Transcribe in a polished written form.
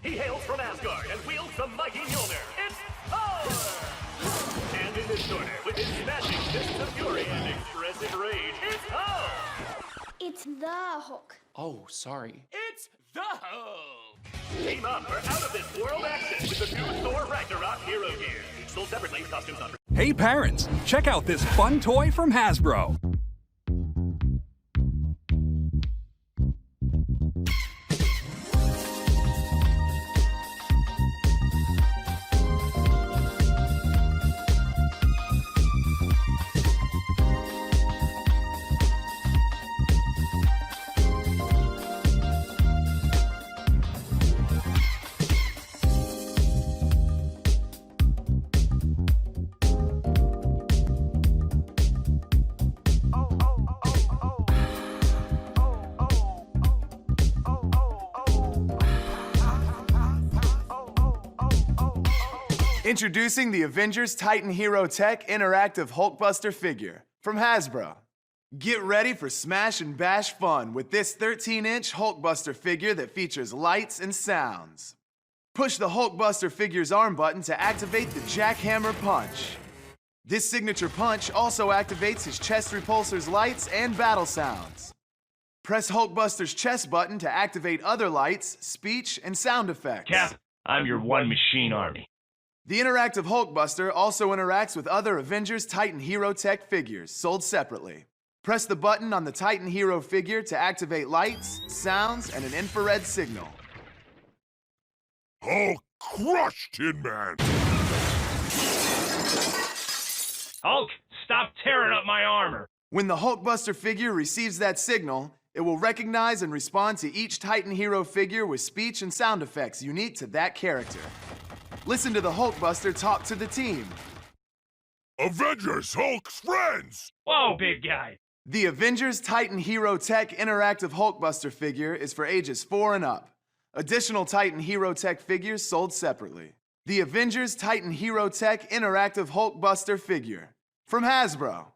He hails from Asgard and wields the mighty Mjolnir. It's Thor! And in this corner, with his smashing fists of fury and expressive rage, it's Hulk! It's the Hulk. Oh, sorry. It's the Hulk! Team up for out-of-this-world action with the new Thor Ragnarok hero gear. Each sold separately, costumes not... Hey parents, check out this fun toy from Hasbro. Introducing the Avengers Titan Hero Tech Interactive Hulkbuster figure from Hasbro. Get ready for smash and bash fun with this 13-inch Hulkbuster figure that features lights and sounds. Push the Hulkbuster figure's arm button to activate the Jackhammer Punch. This signature punch also activates his chest repulsor's lights and battle sounds. Press Hulkbuster's chest button to activate other lights, speech, and sound effects. Cap, I'm your one machine army. The interactive Hulkbuster also interacts with other Avengers Titan Hero Tech figures, sold separately. Press the button on the Titan Hero figure to activate lights, sounds, and an infrared signal. Hulk crush, Tin Man! Hulk, stop tearing up my armor! When the Hulkbuster figure receives that signal, it will recognize and respond to each Titan Hero figure with speech and sound effects unique to that character. Listen to the Hulkbuster talk to the team. Avengers, Hulk's friends! Whoa, big guy! The Avengers Titan Hero Tech Interactive Hulkbuster figure is for ages 4 and up. Additional Titan Hero Tech figures sold separately. The Avengers Titan Hero Tech Interactive Hulkbuster figure from Hasbro.